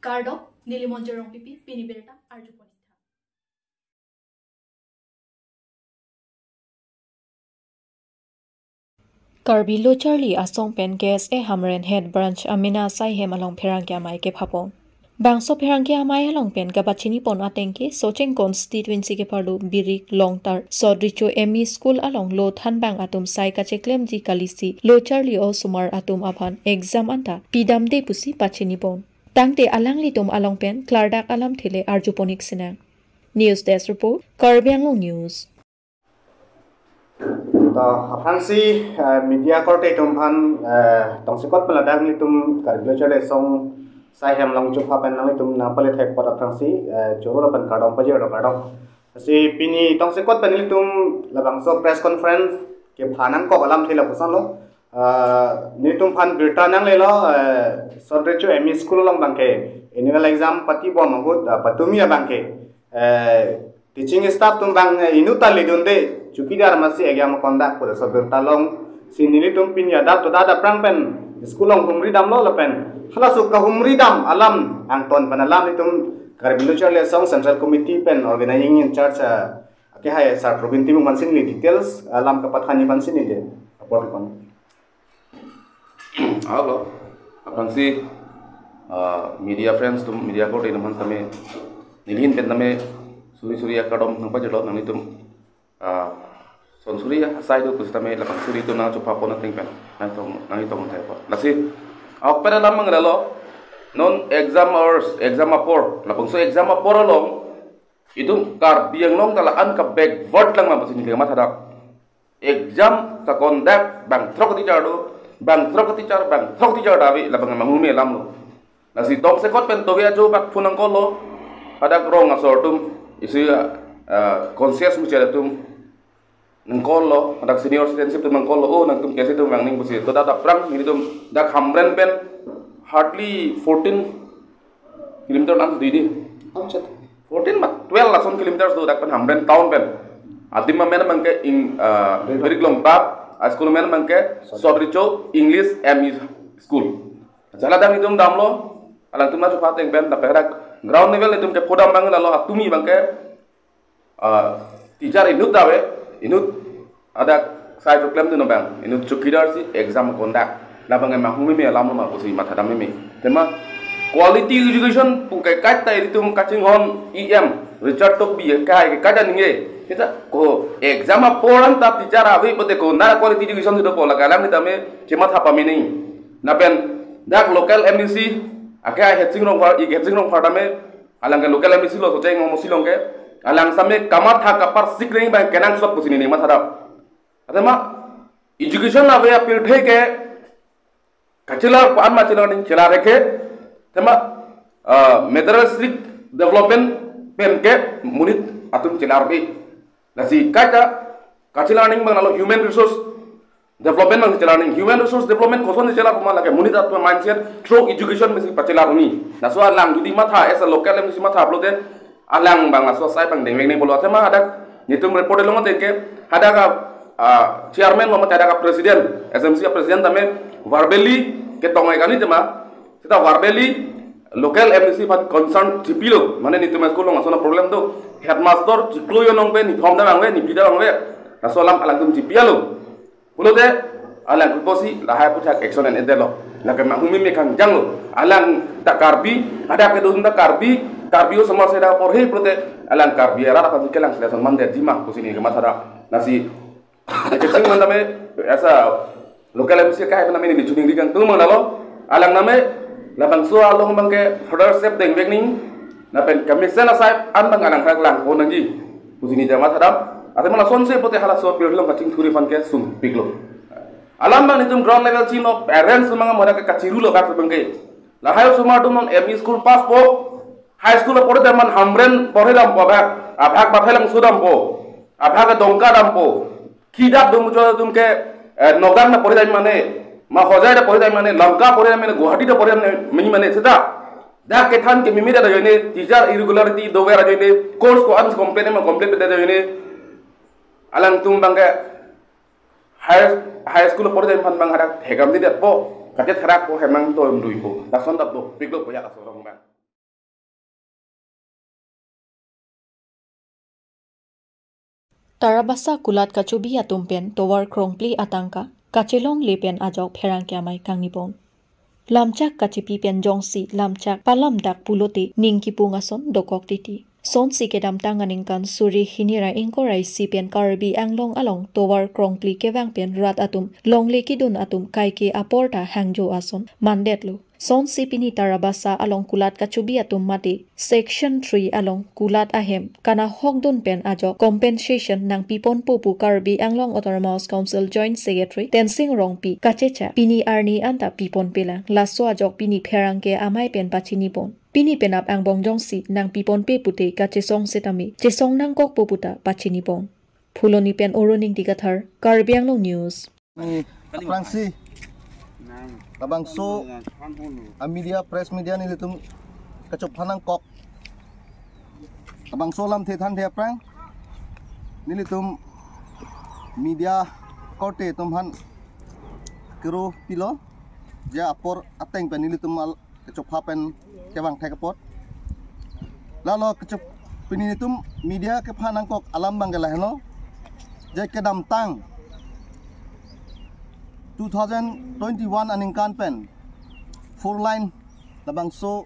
Cardo, Nilimonjerong Pipi, Piniberta, Arjuponita. Karbilo Charlie asong pen gas hamren head branch amina sai hem along pherang kya mai ke phapon. Bangso pherang kya mai along pen gabachini pon atengki socheng constituency ke parlu birik longtar sodricho emi school along lo than bang atum sai ka cheklem ji kalisi lo Charlie o sumar atum aphan exam anta pidam de pusi pachini pon. Tangte alang litum along pen clardak alam thile arjuponik sinang. News Desk Report, Karbi Anglong News. Fransi media korte tumpan tongsikot peladak ni tum Karbilo Charlie song sai hem long chupa pen nang tum na pale thek pada Fransi joro lapan kadom paje ro kadom si pini tongsikot pen tum labang so press conference ke phanan ko alam thila pusan lo ni tum phan birta nang le lo sodrecho emi school long bangke annual exam pati bo mahut patumi bangke teaching staff tum bang inuta lidunde chukidar masih exam kondak pada sobir talong sini tum pinya dat to dada prang pen sekolong humri dam lo lepen hala suka humri dam alam angton panalam itum Karbilo Charlie song central committee pen organizing in charge ke hai sar provinti mu mansin ni details alam kapat khani mansin ni de apor kon halo apang si media friends tum media ko de naman tame nilhin pen tame suri akadom nang pajalo nang itum son suri asai do kustame lapang suri tu na chupa pon ating pen nang itong thai po lasi ak pera lamang relo non exam hours exam apor lapang so exam apor long itu kar biang long talaan ka backward lang ma basin ke mathada exam ka conduct bang throk ti chardo bang throk ti char dawi lapang mangume lam lo lasi tong se kot pen to ya jo bak funang ko lo ada krong asor tum isi conscious mu chere tum nangkolo ada senior citizenship tum nangkolo oh nangkum kese tum bang ning busi to da prang ini tum da khamren pen hardly 14 kilometer nam di 14 mat 12 lason kilometers do dak pen hamren town pen adim men mangke ing very long tap school men mangke sodricho english me school jala dam itum damlo alang tum na chu pateng pen da perak ground level itum ke podam bang lalo atumi bangke teacher inut ada sai program tu no bang inut chukidar si exam conduct la bang ma humi me lam ma pusi matha dam me tema quality education pu kai kat tai tum kaching hon richard tok bi kai ka jan nge kita ko exam a poran ta teacher avi bote ko na quality education tu pola kalam ni tame chema thapa me nei na pen dak local mdc aka hetching rong phadame alang ke local mdc lo socheng mo silong ke alang same kamat ha kapar sikring bang kenang sop pusini nei mathara adama education na ve apil theke kachila pan ma chila ning chila rekhe tema materialistic development pen ke munit atum chila rbi lasi kacha kachila ning bang nalo human resource development mang chila ning human resource development koson chila kuma lage munit atum mindset through education mesi pachila uni na so alang judi matha as a local mesi matha upload alang bang aso sai bang dengeng nei bolo tema ada nitum report lo ngoteke ada ka chairman lo ada ka presiden smc presiden tame verbally ke tongai kani tema kita verbally local mc pat concern tipilo mane nitum school lo ngasona problem to headmaster ciklo yo nong be ni thom da bang be ni bida bang be aso lam alang tum tipialo ulo de alang kuposi lahai puthak action and edelo lake mahumi me kan janglo alang tak karbi ada ke dun tak karbio sama seda porhe prote alang karbi era ka dikelang seleson mande jima kusini ke mathara nasi kecing mandame asa local mc kai mandame ni chuning dikan tu manalo alang name labang so along bangke further step deng vekning na pen commission asai an bang alang khak lang onangi kusini jama thadam ate mala sonse prote hala so pirlong kacing thuri fan ke sum piglo alam bang nitum ground level chino parents mga mora ka kachiru lo ka bangke la hayo suma dum non me school pass po high school pore man hamren pore dam po abhak baphelang sudam po abhak dongka dam po kidap dum jo dum ke nogang na pore dai mane ma hojai da pore dai mane lanka pore dai mane guwahati da pore mani mane seta da ke than ke mimida da joine teacher irregularity do vera joine course ko ans complete ma complete da joine alang tum bangke high school pore dai man bang ada hegam di dat po kate thrak po hemang to ndui po da son da po piklo po ya asorong bang Tarabasa kulat kacubi atumpen towar krongpli atangka kacilong lepen ajok pherang kiamai kangnipon. Lamchak kacipi pen jongsi lamchak palamdak puloti ningkipungason dokok titi. Son si kedam tanganingkan suri hinira ingkorai si pen karbi anglong along towar krongpli kevang pen rat atum long lekidun atum kaike aporta hangjo ason mandetlo. Son si pini Tarabasa along kulat kacubi atum mati section 3 along kulat ahem kana hokdun pen ajo compensation nang pipon pupu karbi anglong autonomous council joint secretary tensing rongpi kachecha pini arni anta pipon pelang laso ajok pini pherangke amai pen pachini pon pini penap ang bongjong si nang pipon pe pute kachesong setami chesong nang kok puputa pachini pon phuloni pen oroning tikathar karbi anglong news Fransi labang so media press media ni litum kacup hanang kok labang so lam the than the prang ni litum media korte tum han kero pilo ja apor ateng pen ni litum al kacup hapen kewang thai kapot lalo kacup pini litum media ke hanang kok alam bangala heno ja kedam tang 2021 aningkan pen 4 line labang so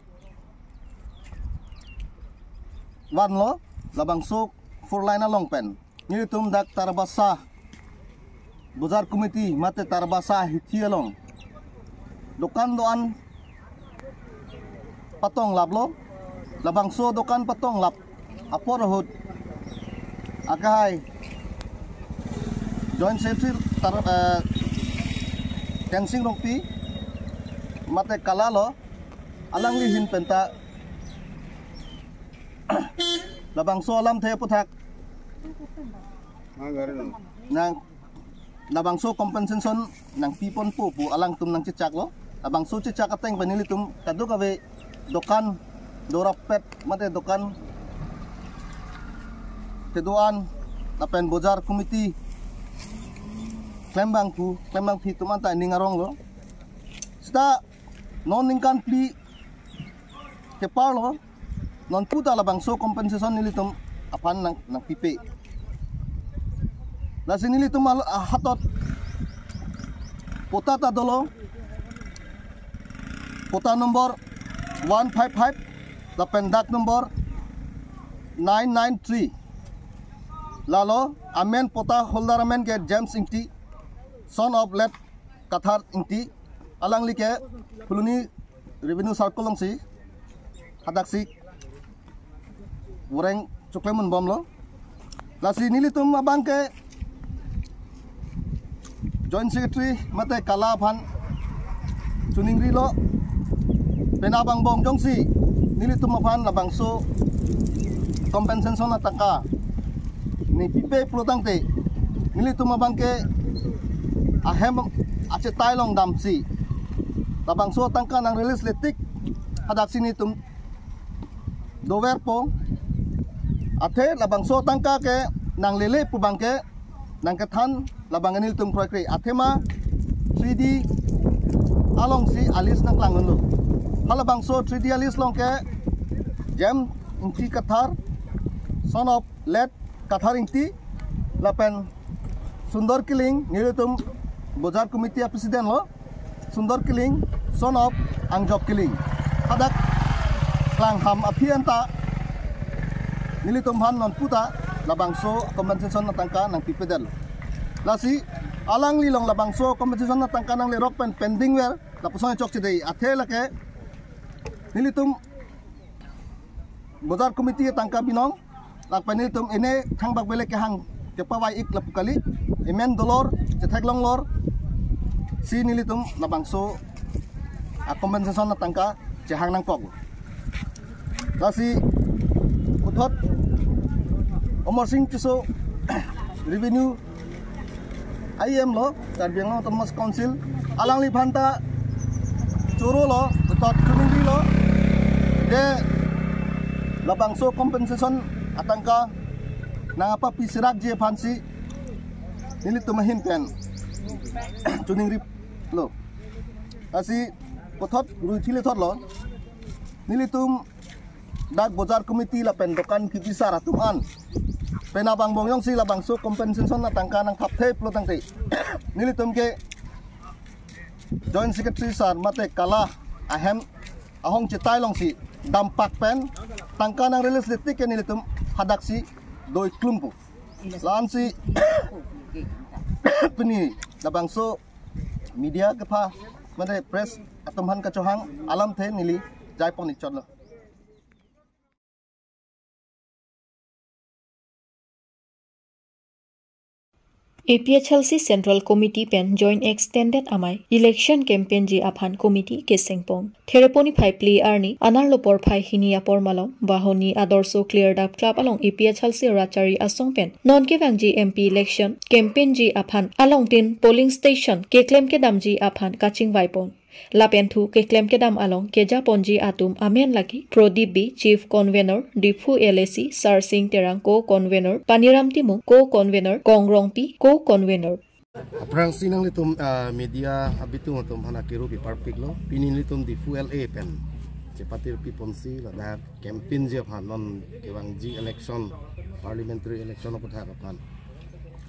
wan lo labang so 4 line along pen ni tum dak Tarabasa bazar committee mate Tarabasa hithi along dokan doan patong lab lo labang so dokan patong lab apor hud akai joint secretary Tensing rongpi mate kalalo alang lihin penta labang so alam the puthak nang labang so compensation nang pipon pupu alang tum nang cicak lo labang so cicak ateng panili tum kadu kawe dokan dorapet mate dokan keduan lapen bozar committee klembang phi tumanta ningarong lo sta non ningkan pli ke parlo non puta labang so compensation nilitum apan nang pipe la sinilitum hatot pota ta dolo pota number 155 la pendak number 993 lalo amen pota holder amen ke James Inti son of let Kathar Inti alang like Puluni revenue circle long si hadak si ureng cuklemun bom lo lasi nilitum abang ke joint secretary mate kala phan chuningri lo penabang bong jongsi nilitum aphan labang so compensation ataka ni pipe plotang te nilitum abang ke ahem ache tailong damsi labang so tangka nang release letik hadak sini tum dover po ate labang so tangka ke nang lele pu bangke nang kethan labang anil tum proyek atema 3D along si alis nang klangon lo halabang so 3D alis long ke jam inti Kathar son of let Kathar inti lapen Sundar Kiling nilitum Bozar Committee President lo Sundar Kiling son of Angjok Kiling hadak klang ham apianta nilitum han non puta labangso compensation natangka nang pipedal lasi alang lilong labangso compensation natangka nang lerok pen pending wer lapusong chok chidei athela ke nilitum Bozar Committee tangka binong lakpan nilitum ene thangbak bele ke hang kepawai ik lapukali emen dolor cethaglong lor si nilitum labangso compensation na tangka jehang nang kok lasi uthot Omar Singh Tiso revenue IM lo Karbi Anglong Autonomous Council alang li phanta choro lo uthot chuningri lo de labangso compensation atangka nangapa pisirak je phansi nilitum mahin pen chuningri lo asi pothot ruithile thot lo nilitum dak bozar committee la pen dokan ki bisara tuman penabang bongyong si labang su compensation na tangka ng kapte plo tangti nilitum ke Joint Secretary Sir mate kala ahem ahong citai long si dampak pen tangka ng release litik ke nilitum hadak si doi klumpu lan si peni labang su media kepa mate press atumhan kacohang alam the nili jaipon ichon lo APHLC Central Committee Pen Joint Extended Amai Election Campaign Ji Aphan Committee Kesengpon Theraponi Phai Pli Arni Analopor Phai Hinia Por Malong Bahoni Adorso Cleared Up Club along APHLC Rachari Asong Pen Non Kevang Ji MP Election Campaign Ji Aphan along tin Polling Station Keklem Kedam Ji Aphan Kaching Vaipon Lapentu keklem kedam along keja ponji atum amen lagi Prodip B Chief Convener Dipu LAC Sar Singh Terang Co-Convener Paniram Timu Co-Convener Kongrong P Co-Convener Aprang sinang litum media abitung atum hanakiru pi parpik lo pinin litum Dipu LA pen cepatir pi ponsi la campaign je phan non kewang G election parliamentary election opotha kapan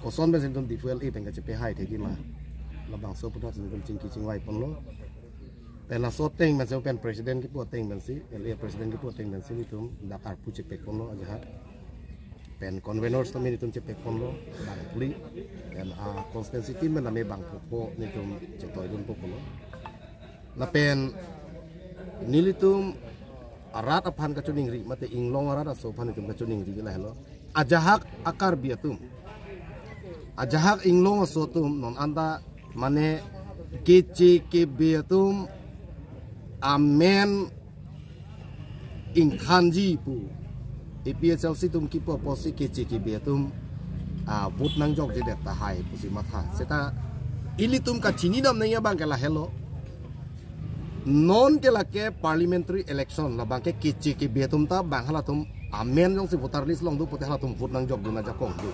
koson be sentum Dipu LA pen ka cepe hai thegi ma labang so putra sentum cingki cingwai pon lo pela soteng man pen presiden ki poteng man si LA presiden ki poteng man si litum dakar pu cepek pon lo ajahat pen convenors to minitum cepek pon lo bang puli dan constituency team man me bang popo nitum cetoy dun popo lo la pen nilitum arat aphan ka chuning ri mate inglong arat so phan nitum ka chuning ri la helo ajahak akar biatum ajahak inglong so tum non anda mane kece ke biatum amen ingkanji pu APHLC tum kipo posi kece ke biatum vote nang jok jedet tahai pusi matha seta ilitum ka chini nam naya bang kala hello non kala ke parliamentary election la bang ke kece ke biatum ta bang hala tum amen jong si voter list long du pote hala tum vote nang jok du na jakong du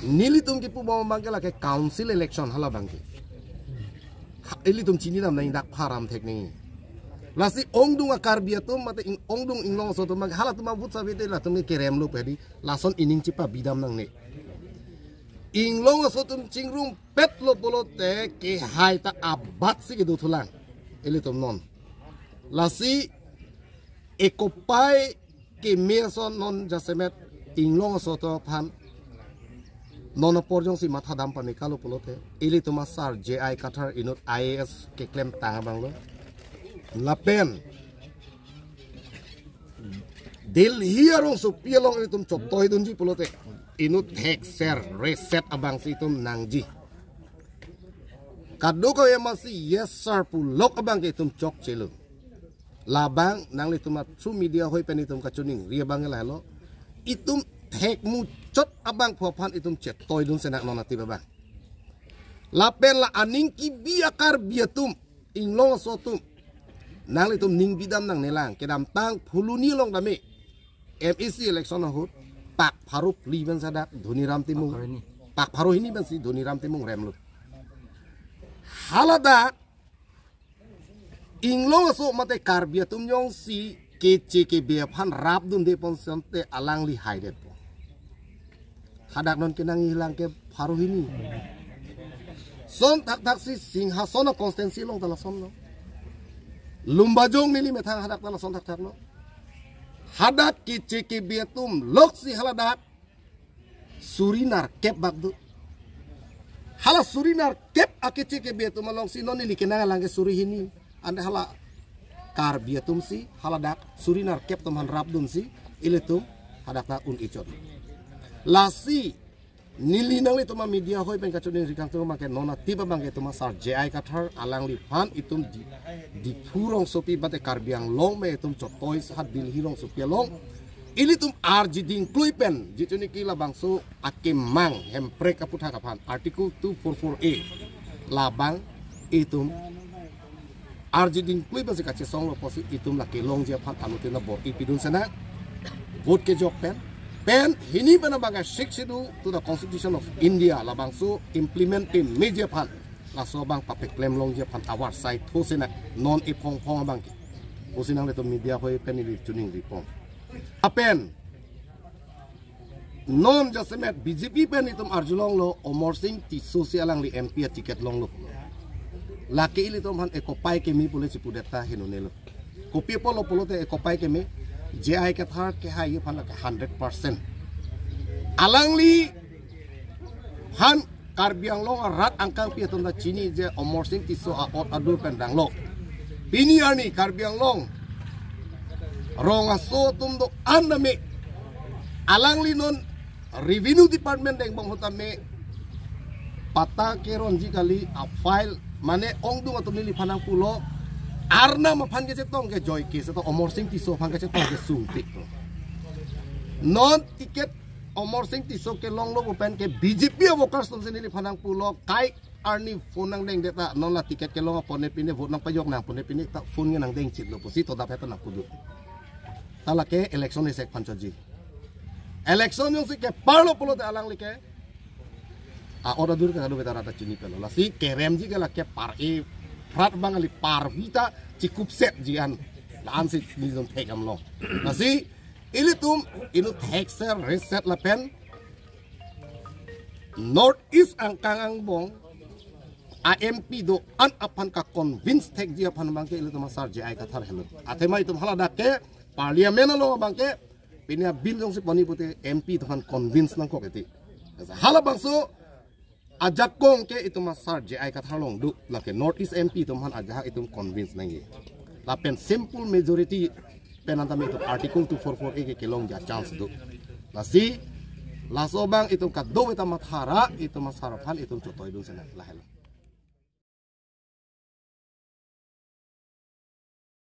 nilitum kipu bang kala ke council election hala bang ke ilitum chini nam nai dak pharam thekni lasi ongdung akar biatum mate ongdung inglong so tum hala tum vut sa vete la tum ke rem lu pedi lason ining chipa bidam nang ne inglong so tum chingrum pet lo bolote ke hai ta abat si ke du thulang ilitum non lasi ekopai ke meson non jasemet inglong so to phan non porjong si matha dam pani kalo polote ili tuma sar JI Qatar inut IAS ke claim ta bang lo lapen Delhi arong so pialong ini tum chotoy dunji polote inut hack share reset abang si tum nangji kado ko masih yes sir pulok abang ke tum chok chelo labang nang li tuma true media hoy penitum kachuning ria bang la lo itum hek mu chot abang phophan itum chet toy dun senak nonati babang lapen la aning ki biakar biatum inglong sotum nang litum ning bidam nang nelang kedam tang phuluni long dame MEC election hut pak pharup liban sadak Dhoniram Timung pak pharu ini ban si Dhoniram Timung remlu halada inglong so mate kar biatum yong si kece ke biaphan rap dun de pon sante alang li haidet hadak non kenang hilang ke paruh ini son tak si singhason konstitusi long tala son lo lumbajong nili metang hadak tala son tak lo hadak kece ke biatum lok si haladak surinar kep bagdu hala surinar kep akece ke biatum long si non nili kenang lang ke suri ini ande hala kar biatum si haladak surinar kep teman rap dun si iletum hadak tak un icot lasi nili nang itu media hoy pen kacudin rikang tu make nona tiba bang itu sar JI Qatar alang lipan itum di purong sopi bate karbiang long me itum chotoy sahat dil hirong sopi long ili tum RG ding kluipen jituni kila bangso akemang hempre kaputha kapan article 244A labang itum RG ding kluipen se kache song lo posi itum laki long je phan anutina bo ipidun sana vote ke jok pen hini bana banga shiksidu to the Constitution of India la bangsu implement in media pan la so bang papek claim long je pan awar sai thosena non ipong pong bang ki usinang leto media hoy pen ni tuning ripong apen non jasemet BJP pen itum arjulong lo Omor Singh ti sosialang li MP tiket long lo laki ili tom han ekopai kemi pule cipudeta hinunelo kopi polo te ekopai kemi JI ke thar ke hai phan 100% alang li han Karbiang long rat angkang pi tonda chini je Omor Singh ti so aot adur pendang lo pini ani Karbiang long rong aso tum do andame alang li non revenue department deng bang hotame pata keron ji kali a file mane ong dung atum nili phanang pulo arna ma phan ke tong ke joy ke to Omor Singh ti so phan ke tong ke sung tik to non ticket Omor Singh ti so ke long lo pen ke BJP voters tum nili phanang pulo kai arni phone nang deng data non la ticket ke long pone pine vote nang payok nang pone pine ta phone nang deng chit lo posi to da peta nak kudu talake election ni sek panchaji election yung si ke parlo polo de alang like a ora dur ka do betara ta chini pelo la si kerem ji la ke par e prat bangali par vita cikup set jian la an si ni don tek am lo la si ilitum inu tek ser reset la pen North East angkang ang bong AMP do an apan ka convince tek ji apan bangke ilitum masar ji ai ka thar helo atema itum halada ke parliament lo bangke pinia bill jong si pani pute MP tuhan convince nang kok iti hala bangso ajak kong ke itu masar JI kat halong du lake North East MP tuhan ajak itu convince nangi lapen simple majority penantame itu article 244 ke long ja chance du lasi laso bang itu kat do eta mathara itu masarapan itu cotoy dun sana lahel